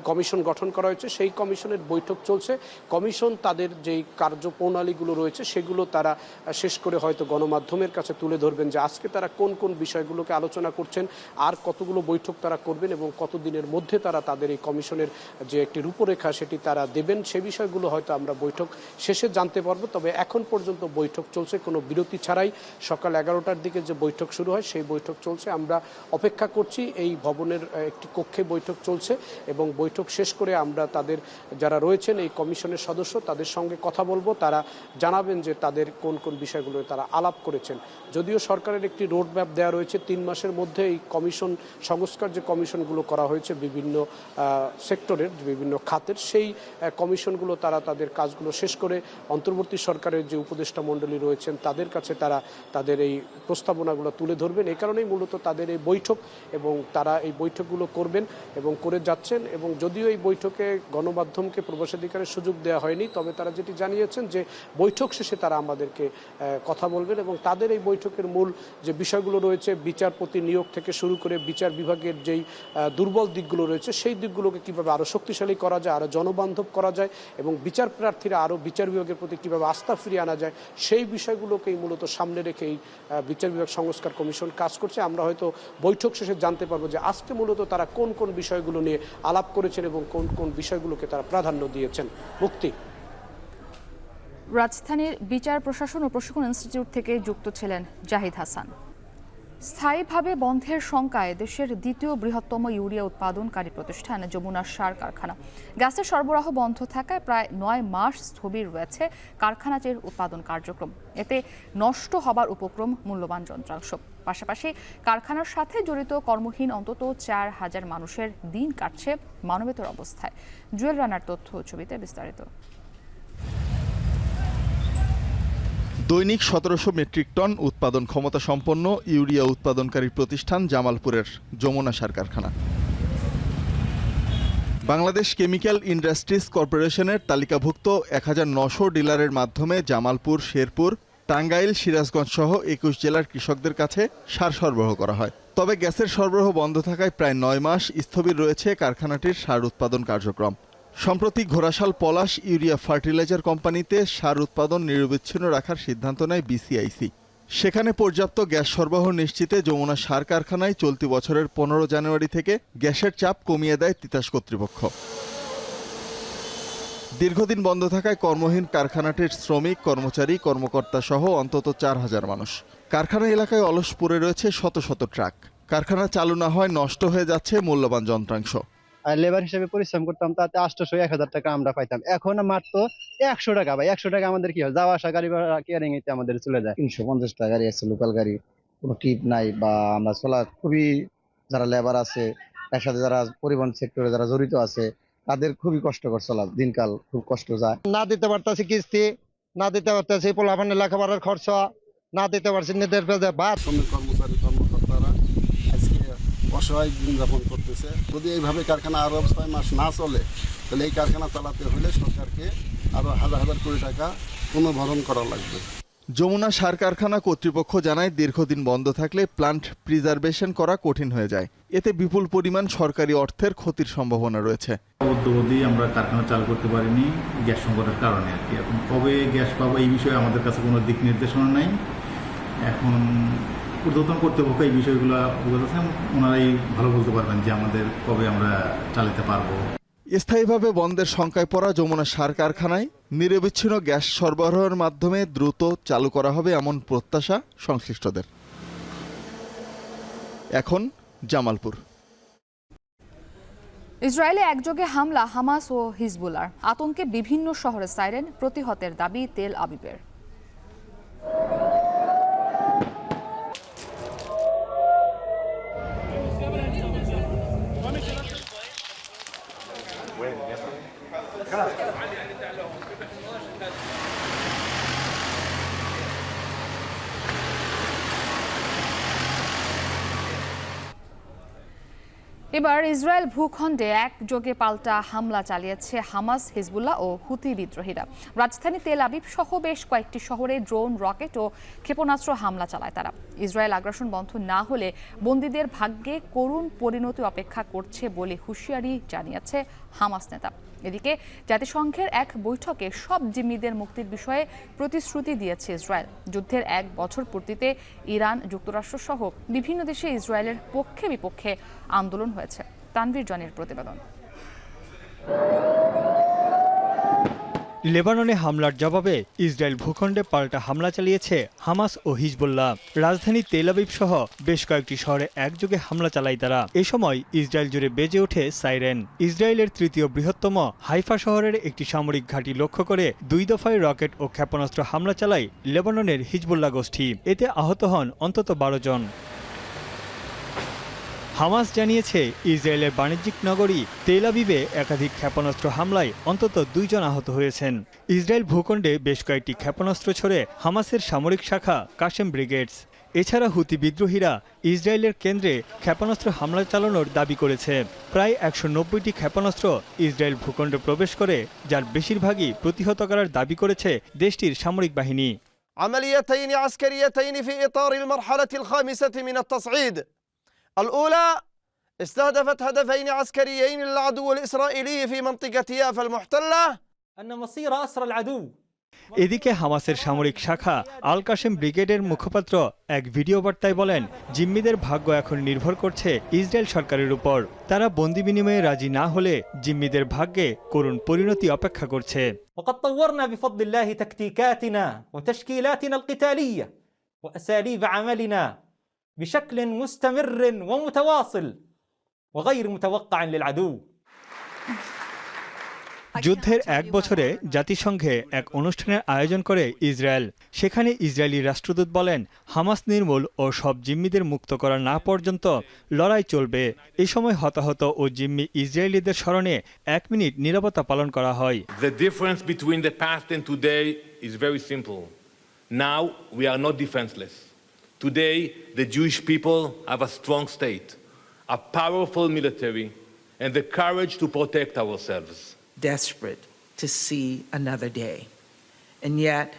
কমিশন গঠন করা হয়েছে। সেই কমিশনের বৈঠক চলছে। কমিশন তাদের যেই কার্যপ্রণালীগুলো রয়েছে সেগুলো তারা শেষ করে হয়তো গণমাধ্যমের কাছে তুলে ধরবেন যে আজকে তারা কোন কোন বিষয়গুলোকে আলোচনা করছেন, আর কতগুলো বৈঠক তারা করবেন এবং কতদিনের মধ্যে তারা তাদের এই কমিশনের যে একটি রূপরেখা সেটি তারা দেবেন, সে বিষয়গুলো হয়তো আমরা বৈঠক শেষে জানতে পারবো। তবে এখন পর্যন্ত বৈঠক চলছে, কোনো বিরতি ছাড়াই। সকাল 11টার দিকে যে বৈঠক শুরু হয় সেই বৈঠক চলছে। আমরা অপেক্ষা করছি করছি এই ভবনের একটি কক্ষে বৈঠক চলছে এবং বৈঠক শেষ করে আমরা তাদের যারা রয়েছেন এই কমিশনের সদস্য তাদের সঙ্গে কথা বলবো। তারা জানাবেন যে তাদের কোন কোন বিষয়গুলো তারা আলাপ করেছেন। যদিও সরকারের একটি রোড ম্যাপ দেওয়া রয়েছে 3 মাসের মধ্যে এই কমিশন সংস্কার যে কমিশনগুলো করা হয়েছে বিভিন্ন সেক্টরের বিভিন্ন খাতের সেই কমিশনগুলো তারা তাদের কাজগুলো শেষ করে অন্তর্বর্তী সরকারের যে উপদেষ্টা মণ্ডলী রয়েছেন তাদের কাছে তারা তাদের এই প্রস্তাবনাগুলো তুলে ধরবেন। এই কারণেই মূলত তাদের এই বৈঠক এবং তারা এই বৈঠকগুলো করবেন এবং করে যাচ্ছেন। এবং যদিও এই বৈঠকে গণমাধ্যমকে প্রবেশাধিকারের সুযোগ দেওয়া হয়নি, তবে তারা যেটি জানিয়েছেন যে বৈঠক শেষে তারা আমাদেরকে কথা বলবেন এবং তাদের এই বৈঠকের মূল যে বিষয়গুলো রয়েছে বিচারপতি নিয়োগ থেকে শুরু করে বিচার বিভাগের যেই দুর্বল দিকগুলো রয়েছে সেই দিকগুলোকে কীভাবে আরও শক্তিশালী করা যায়, আরও জনবান্ধব করা যায় এবং বিচার প্রার্থীরা আরও বিচার বিভাগের প্রতি কীভাবে আস্থা ফিরিয়ে আনা যায় সেই বিষয়গুলোকেই মূলত সামনে রেখে এই বিচার বিভাগ সংস্কার কমিশন কাজ করছে। আমরা হয়তো বৈঠক শেষে জানতে পারবো যে আজকে মূলত তারা কোন কোন বিষয়গুলো নিয়ে আলাপ করেছেন এবং কোন কোন বিষয়গুলোকে তারা প্রাধান্য দিয়েছেন। মুক্তি। রাজধানীর বিচার প্রশাসন ও প্রশিক্ষণ ইনস্টিটিউট থেকে যুক্ত ছিলেন জাহিদ হাসান। স্থায়ীভাবে বন্ধের শঙ্কায় দেশের দ্বিতীয় বৃহত্তম ইউরিয়া উৎপাদনকারী প্রতিষ্ঠান যমুনা সার কারখানা। গ্যাসের সরবরাহ বন্ধ থাকায় প্রায় 9 মাস স্থবির রয়েছে কারখানাটির উৎপাদন কার্যক্রম। এতে নষ্ট হবার উপক্রম মূল্যবান যন্ত্রাংশ। পাশাপাশি কারখানার সাথে জড়িত কর্মহীন অন্তত 4000 মানুষের দিন কাটছে মানবেতর অবস্থায়। জুয়েল রানার তথ্য ছবিতে বিস্তারিত। দৈনিক 1700 মেট্রিক টন উৎপাদন ক্ষমতা সম্পন্ন ইউরিয়া উৎপাদনকারী প্রতিষ্ঠান জামালপুরের যমুনা সার কারখানা। বাংলাদেশ কেমিক্যাল ইন্ডাস্ট্রিজ কর্পোরেশনের তালিকাভুক্ত 1900 ডিলারের মাধ্যমে জামালপুর, শেরপুর, টাঙ্গাইল, সিরাজগঞ্জ সহ 21 জেলার কৃষকদের কাছে সার সরবরাহ করা হয়। তবে গ্যাসের সরবরাহ বন্ধ থাকায় প্রায় 9 মাস স্থবির রয়েছে কারখানাটির সার উৎপাদন কার্যক্রম। সম্প্রতি ঘোড়াশাল পলাশ ইউরিয়া ফার্টিলাইজার কোম্পানিতে সার উৎপাদন নিরবিচ্ছিন্ন রাখার সিদ্ধান্ত নেয় বিসিআইসি। সেখানে পর্যাপ্ত গ্যাস সরবরাহ নিশ্চিতে যমুনা সার কারখানায় চলতি বছরের 15 জানুয়ারি থেকে গ্যাসের চাপ কমিয়ে দেয় তিতাস কর্তৃপক্ষ। দীর্ঘদিন বন্ধ থাকায় কর্মহীন কারখানাটির শ্রমিক, কর্মচারী, কর্মকর্তা সহ অন্তত 4000 মানুষ। কারখানা এলাকায় অলস পড়ে রয়েছে শত শত ট্রাক। কারখানা চালু না হয় নষ্ট হয়ে যাচ্ছে মূল্যবান যন্ত্রাংশ। লেবার হিসেবে পরিশ্রম করতাম, তাতে 800-1000 টাকা আমরা পাইতাম। এখন মাত্র 100 টাকা ভাই। 100 টাকা আমাদের কি হয়, যাওয়া আসা গাড়ি ভাড়া কেয়ারিং এতে আমাদের চলে যায়। 350 টাকা গাড়ি আছে, লোকাল গাড়ি, কোনো টিপ নাই বা আমরা চলা খুবই, যারা লেবার আছে এর সাথে যারা পরিবহন সেক্টরে যারা জড়িত আছে তাদের খুবই কষ্টকর চলা, দিনকাল খুব কষ্ট যায়। না দিতে পারতেছি কিস্তি, না দিতে পারতেছি পোলাপানের লেখাপড়ার খরচা, না দিতে পারছি নিজের পেজে ভাত। কর্মচারী কর্মকর্তারা আজকে অসহায় দিন যাপন করতেছে। যদি এইভাবে কারখানা আরো 6 মাস না চলে তাহলে এই কারখানা চালাতে হলে সরকারকে আরো হাজার হাজার কোটি টাকা পুনর্ভরণ করা লাগবে। যমুনা সার কারখানা কর্তৃপক্ষ জানায় দীর্ঘদিন বন্ধ থাকলে প্লান্ট প্রিজার্ভেশন করা কঠিন হয়ে যায়। এতে বিপুল পরিমাণ সরকারি অর্থের ক্ষতির সম্ভাবনা রয়েছে। অদ্যবধি আমরা কারখানা চালু করতে পারিনি গ্যাস সংকটের কারণে আর কি। এখন কবে গ্যাস পাবো এই বিষয়ে আমাদের কাছে কোনো দিক নির্দেশনা নাই। এখন ঊর্ধ্বতন কর্তৃপক্ষ এই বিষয়গুলো অবগত আছেন, ওনারাই ভালো বলতে পারবেন যে আমাদের কবে আমরা চালাতে পারবো। স্থায়ীভাবে বন্ধের শঙ্কায় পড়া যমুনা সার কারখানায় নিরবিচ্ছিন্ন গ্যাস সরবরাহের মাধ্যমে দ্রুত চালু করা হবে এমন প্রত্যাশা সংশ্লিষ্টদের। এখন জামালপুর। ইসরায়েলে একযোগে হামলা হামাস ও হিজবুল্লাহর আতঙ্কে বিভিন্ন শহরে সাইরেন, প্রতিহতের দাবি তেল আবিবের। এবার ইসরায়েল ভূখণ্ডে একযোগে পাল্টা হামলা চালিয়েছে হামাস, হিজবুল্লাহ ও হুতি বিদ্রোহীরা। রাজধানী তেল আবিব সহ বেশ কয়েকটি শহরে ড্রোন, রকেট ও ক্ষেপণাস্ত্র হামলা চালায় তারা। ইসরায়েল আগ্রাসন বন্ধ না হলে বন্দীদের ভাগ্যে করুণ পরিণতি অপেক্ষা করছে বলে হুঁশিয়ারি জানিয়েছে হামাস নেতা। এদিকে জাতিসংঘের এক বৈঠকে সব জিম্মিদের মুক্তির বিষয়ে প্রতিশ্রুতি দিয়েছে ইসরায়েল। যুদ্ধের 1 বছর পূর্তিতে ইরান, যুক্তরাষ্ট্র সহ বিভিন্ন দেশে ইসরায়েলের পক্ষে বিপক্ষে আন্দোলন হয়েছে। তানভীর জনের প্রতিবেদন। লেবাননে হামলার জবাবে ইসরায়েল ভূখণ্ডে পাল্টা হামলা চালিয়েছে হামাস ও হিজবুল্লাহ। রাজধানী তেল আবিব সহ বেশ কয়েকটি শহরে একযোগে হামলা চালায় তারা। এ সময় ইসরায়েল জুড়ে বেজে ওঠে সাইরেন। ইসরায়েলের তৃতীয় বৃহত্তম হাইফা শহরের একটি সামরিক ঘাঁটি লক্ষ্য করে 2 দফায় রকেট ও ক্ষেপণাস্ত্র হামলা চালায় লেবাননের হিজবুল্লাহ গোষ্ঠী। এতে আহত হন অন্তত 12 জন। হামাস জানিয়েছে ইসরায়েলের বাণিজ্যিক নগরী তেল আবিবে একাধিক ক্ষেপণাস্ত্র হামলায় অন্তত 2 জন আহত হয়েছেন। ইসরায়েল ভূখণ্ডে বেশ কয়েকটি ক্ষেপণাস্ত্র ছড়ে হামাসের সামরিক শাখা কাশেম ব্রিগেডস। এছাড়া হুতি বিদ্রোহীরা ইসরায়েলের কেন্দ্রে ক্ষেপণাস্ত্র হামলা চালানোর দাবি করেছে। প্রায় 190টি ক্ষেপণাস্ত্র ইসরায়েল ভূখণ্ডে প্রবেশ করে, যার বেশিরভাগই প্রতিহত করার দাবি করেছে দেশটির সামরিক বাহিনী। عمليتين عسكريتين في إطار المرحلة الخامسة من التصعيد. الأولى استهدفت هدفين عسكريين للعدو الإسرائيلي في منطقة يافا المحتلة. أن مصير أسرى العدو. এদিকে হামাসের সামরিক শাখা আল কাশেম ব্রিগেডের মুখপাত্র এক ভিডিও বার্তায় বলেন, জিম্মিদের ভাগ্য এখন নির্ভর করছে ইসরায়েল সরকারের উপর। তারা বন্দি বিনিময়ে রাজি না হলে জিম্মিদের ভাগ্যে করুণ পরিণতি অপেক্ষা করছে। وقد طورنا بفضل الله تكتيكاتنا وتشكيلاتنا القتالية وأساليب عملنا بشكل مستمر ومتواصل وغير متوقع للعدو. যুদ্ধের 1 বছরে জাতিসংঘে এক অনুষ্ঠানের আয়োজন করে ইসরায়েল। সেখানে ইসরায়েলি রাষ্ট্রদূত বলেন, হামাস নির্মূল ও সব জিম্মিদের মুক্ত করা না পর্যন্ত লড়াই চলবে। এই সময় হতাহত ও জিম্মি ইসরায়েলিদের স্মরণে 1 মিনিট নীরবতা পালন করা হয়। The difference between the past and today is very simple. Now we are not defenseless. Today the Jewish people have a strong state, a powerful military, and the courage to protect ourselves. Desperate to see another day. And yet,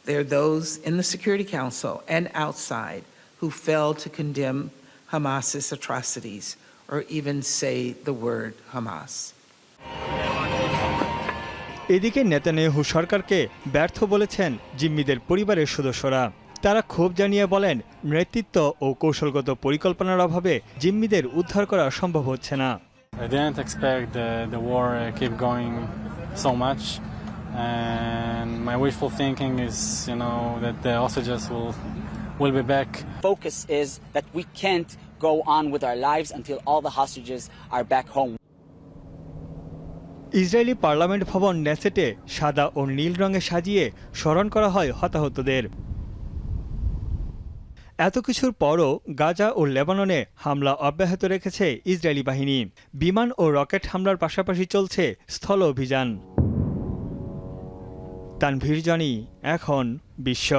there are those in the Security Council and outside who fail to condemn Hamas's atrocities or even say the word Hamas. এদিকে Netanyahu সরকারকে ব্যর্থ বলেছেন জিম্মিদের পরিবারের সদস্যরা। তারা ক্ষোভ জানিয়ে বলেন, নেতৃত্ব ও কৌশলগত পরিকল্পনার অভাবে জিম্মিদের উদ্ধার করা সম্ভব হচ্ছে না। I didn't expect the war keep going so much, and my wishful thinking is, that the hostages will be back. Focus is that we can't go on with our lives until all the hostages are back home. Israeli parliament ভবন নেসেটে সাদা ও নীল রঙে সাজিয়ে স্মরণ করা হয় হতাহতদের। এত কিছুর পরও গাজা ও লেবাননে হামলা অব্যাহত রেখেছে ইসরায়েলি বাহিনী। বিমান ও রকেট হামলার পাশাপাশি চলছে স্থল অভিযান। তানভীর জনি, এখন বিশ্ব।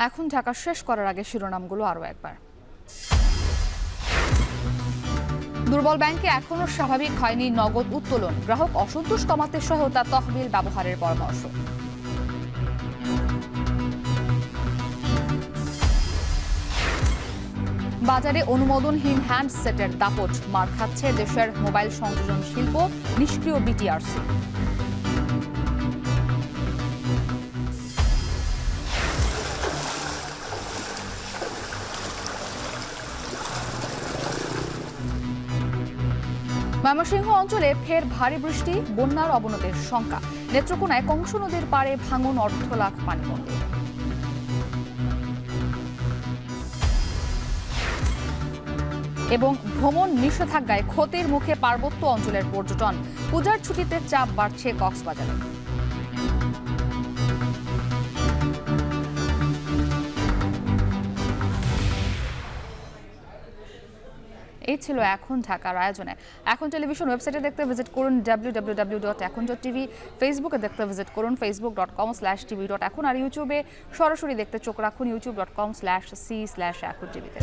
এখন ঢাকা শেষ করার আগে শিরোনামগুলো আরও একবার। দুর্বল ব্যাংকে এখনও স্বাভাবিক হয়নি নগদ উত্তোলন, গ্রাহক অসন্তোষ কমাতে সহায়তা তহবিল ব্যবহারের পরামর্শ। বাজারে অনুমোদনহীন হ্যান্ডসেটের দাপট, মার খাচ্ছে দেশের মোবাইল সংযোজন শিল্প, নিষ্ক্রিয় বিটিআরসি। ময়মনসিংহ অঞ্চলে ফের ভারী বৃষ্টি, বন্যার অবনতির শঙ্কা। নেত্রকোনায় কংস নদীর পাড়ে ভাঙন, অর্ধলাখ পানিবন্দী। এবং ভ্রমণ নিষেধাজ্ঞায় ক্ষতির মুখে পার্বত্য অঞ্চলের পর্যটন, পূজার ছুটিতে চাপ বাড়ছে কক্সবাজারে। এই ছিল এখন ঢাকার আয়োজনে। এখন টেলিভিশন ওয়েবসাইটে দেখতে ভিজিট করুন www.ekon.tv, ফেসবুকে দেখতে ভিজিট করুন facebook.com/tv.ekon, আর ইউটিউবে সরাসরি দেখতে চোখ রাখুন youtube.com/c/ekontv-তে।